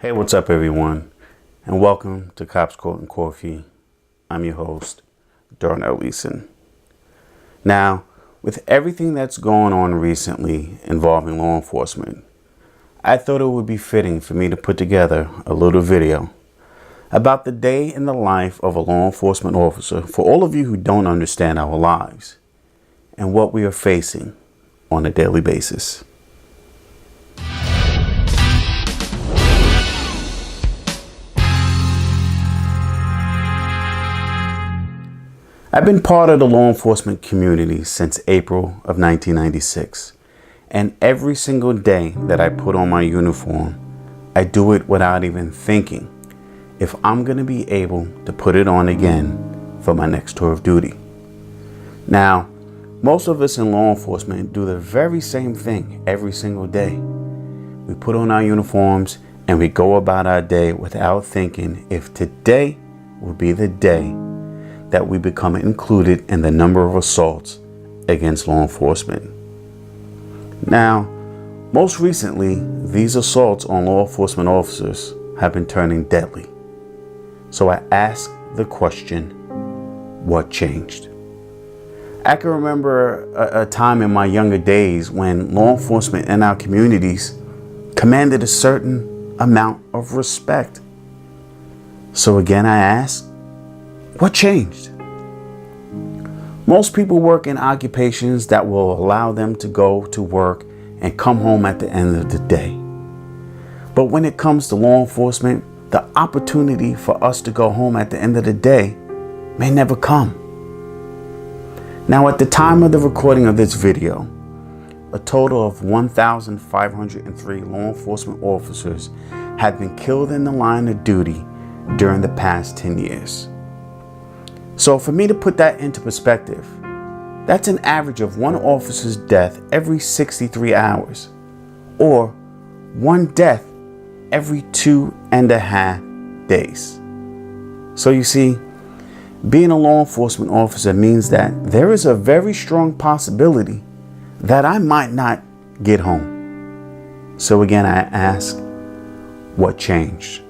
Hey, what's up, everyone? And welcome to Cops Court and Coffee. I'm your host, Darnell Leeson. Now, with everything that's going on recently involving law enforcement, I thought it would be fitting for me to put together a little video about the day in the life of a law enforcement officer for all of you who don't understand our lives and what we are facing on a daily basis. I've been part of the law enforcement community since April of 1996, and every single day that I put on my uniform, I do it without even thinking if I'm going to be able to put it on again for my next tour of duty. Now, most of us in law enforcement do the very same thing every single day. We put on our uniforms and we go about our day without thinking if today will be the day that we become included in the number of assaults against law enforcement. Now, most recently, these assaults on law enforcement officers have been turning deadly. So I ask the question, what changed? I can remember a time in my younger days when law enforcement in our communities commanded a certain amount of respect. So again, I ask, what changed? Most people work in occupations that will allow them to go to work and come home at the end of the day. But when it comes to law enforcement, the opportunity for us to go home at the end of the day may never come. Now, at the time of the recording of this video, a total of 1,503 law enforcement officers have been killed in the line of duty during the past 10 years. So for me to put that into perspective, that's an average of one officer's death every 63 hours, or one death every 2.5 days. So you see, being a law enforcement officer means that there is a very strong possibility that I might not get home. So again, I ask, what changed?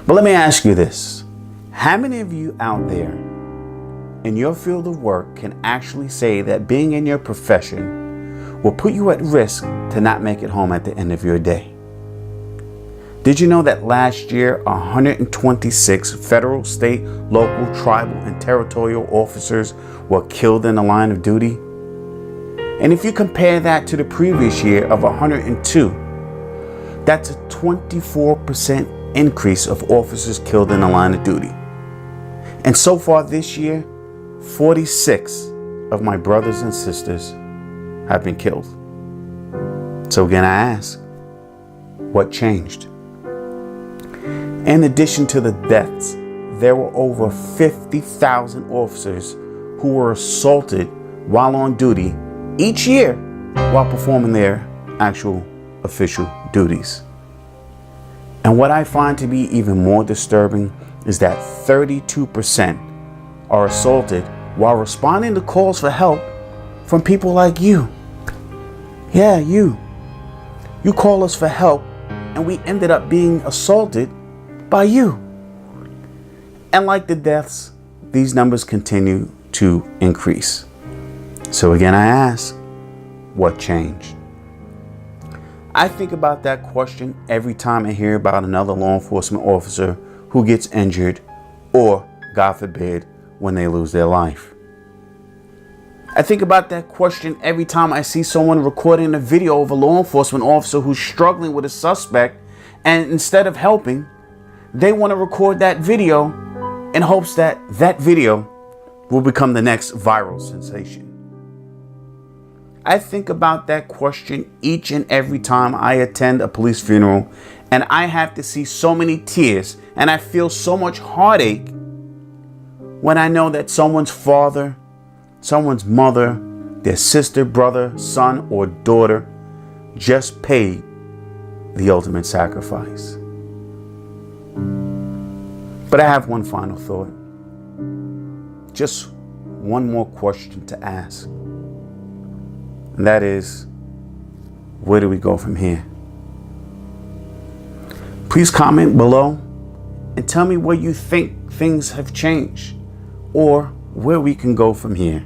But let me ask you this. How many of you out there in your field of work can actually say that being in your profession will put you at risk to not make it home at the end of your day? Did you know that last year 126 federal, state, local, tribal, and territorial officers were killed in the line of duty? And if you compare that to the previous year of 102, that's a 24% increase of officers killed in the line of duty. And so far this year, 46 of my brothers and sisters have been killed. So again, I ask, what changed? In addition to the deaths, there were over 50,000 officers who were assaulted while on duty each year while performing their actual official duties. And what I find to be even more disturbing is that 32% are assaulted while responding to calls for help from people like you. Yeah, you. You call us for help and we ended up being assaulted by you. And like the deaths, these numbers continue to increase. So again, I ask, what changed? I think about that question every time I hear about another law enforcement officer who gets injured or, God forbid, when they lose their life. I think about that question every time I see someone recording a video of a law enforcement officer who's struggling with a suspect, and instead of helping, they want to record that video in hopes that that video will become the next viral sensation. I think about that question each and every time I attend a police funeral and I have to see so many tears and I feel so much heartache when I know that someone's father, someone's mother, their sister, brother, son, or daughter just paid the ultimate sacrifice. But I have one final thought. Just one more question to ask. And that is, where do we go from here? Please comment below and tell me where you think things have changed or where we can go from here.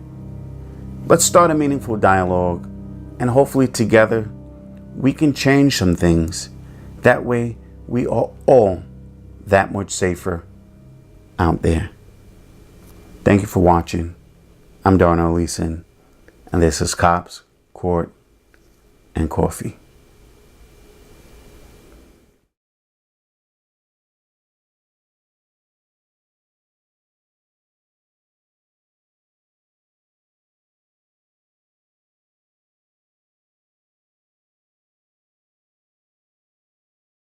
Let's start a meaningful dialogue, and hopefully together we can change some things. That way we are all that much safer out there. Thank you for watching. I'm Darnell Leeson, and this is Cops, Court, and Coffee.